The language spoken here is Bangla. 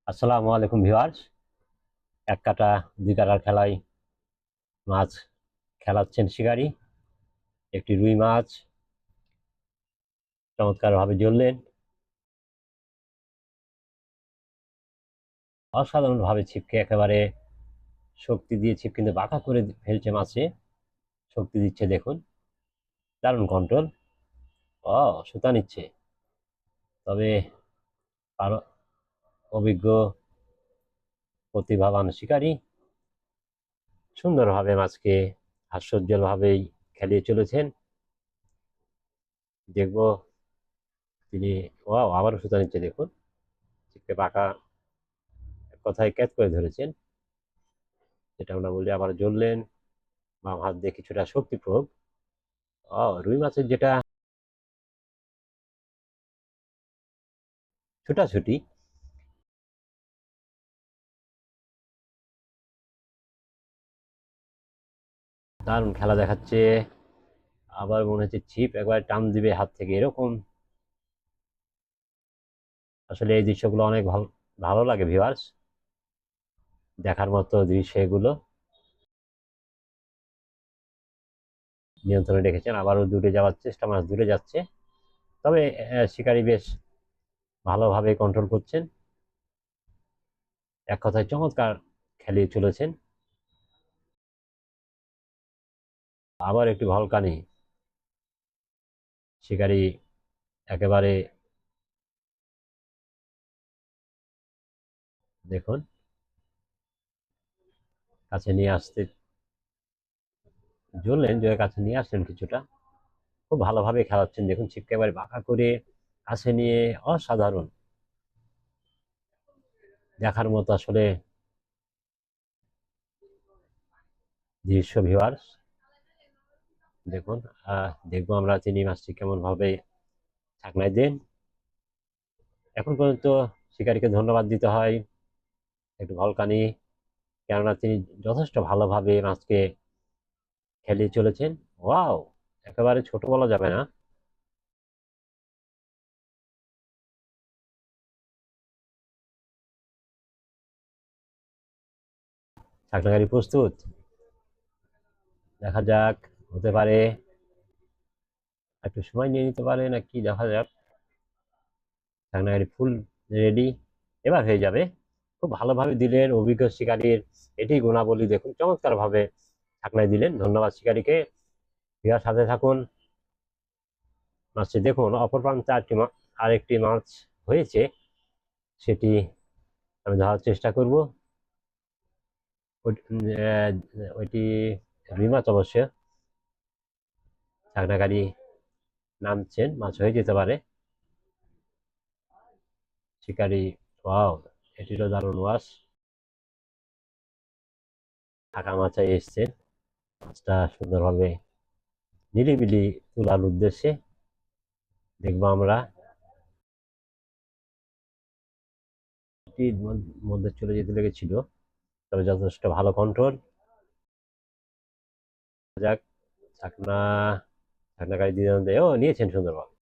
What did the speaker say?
আসসালামু আলাইকুম ভিউয়ার্স। এক কাটা দুই কাটার খেলায় মাছ খেলাচ্ছেন শিকারী। একটি রুই মাছ চমৎকারভাবে জ্বললেন, অসাধারণভাবে ছিপকে একেবারে শক্তি দিয়ে ছিপ কিন্তু বাঁকা করে ফেলছে, মাছে শক্তি দিচ্ছে দেখুন, দারুণ কন্ট্রোল। সুতা নিচ্ছে, তবে আরো অভিজ্ঞ প্রতিভাবান শিকারী সুন্দরভাবে মাছকে হাস্যোজ্জ্বলভাবেই খেলিয়ে চলেছেন। দেখবো তিনি আবারও সুতা নিচ্ছে দেখুন, ছিপকে বাঁকা এক কথায় ক্যাচ করে ধরেছেন, যেটা আমরা বলি। আবার জ্বললেন, বাম হাত দিয়ে কিছুটা শক্তি প্রয়োগ। রুই মাছের যেটা ছুটাছুটি, দারুণ খেলা দেখাচ্ছে। আবার মনে হচ্ছে ছিপ একবার টান দিবে হাত থেকে, এরকম। আসলে এই দৃশ্যগুলো অনেক ভালো ভালো লাগে ভিউয়ার্স, দেখার মতো দৃশ্য এগুলো। নিয়ন্ত্রণে রেখেছেন, আবারও দূরে যাওয়ার চেষ্টা, মাছ দূরে যাচ্ছে, তবে শিকারী বেশ ভালোভাবে কন্ট্রোল করছেন। এক কথায় চমৎকার খেলিয়ে চলেছেন। আবার একটি ভলকানি, শিকারী একেবারে দেখুন কাছে নিয়ে আসতে জ্বললেন, জয়ের কাছে নিয়ে আসলেন কিছুটা। খুব ভালোভাবে খেলাচ্ছেন দেখুন, ছিপকে একেবারে বাঁকা করে কাছে নিয়ে, অসাধারণ দেখার মতো আসলে দৃশ্য ভিউয়ার্স। দেখুন, দেখবো আমরা চিনি মাছটি কেমন ভাবে ছাকনায় দেন। এখন পর্যন্ত শিকারীকে ধন্যবাদ দিতে হয়, একটু ভলকানি, কেননা তিনি যথেষ্ট ভালোভাবে মাছকে খেলিয়ে চলেছেন। ওয়াও, একেবারে ছোট বলা যাবে না। ছাকনাকারী প্রস্তুত, দেখা যাক, হতে পারে একটু সময় নিয়ে নিতে পারে নাকি, দেখা যাক। ছাকনাকারী ফুল রেডি, এবার হয়ে যাবে। খুব ভালোভাবে দিলেন, অভিজ্ঞ শিকারীর এটি গুণাবলী দেখুন, চমৎকার ভাবে ছাকনায় দিলেন। ধন্যবাদ শিকারীকে। ভিউয়ার সাথে থাকুন। মাছটি দেখুন, অপর প্রান্তে আরেকটি মাছ হয়েছে, সেটি আমি ধরার চেষ্টা করব। ওইটি রুই মাছ অবশ্য। ছাকনাকারী নামছেন, মাছ হয়ে যেতে পারে। শিকারী, ওয়াও, এটিরও দারুণ ওয়াশ, ফাঁকা মাছায় এসছে। মাছটা সুন্দরভাবে নিরিবিলি তোলার উদ্দেশ্যে দেখবো আমরা। মধ্যে চলে যেতে লেগেছিল, তবে যথেষ্ট ভালো কন্ট্রোল। যাক, ছাকনা ছাকনাকারী দিয়ে নিয়েছেন সুন্দরভাবে।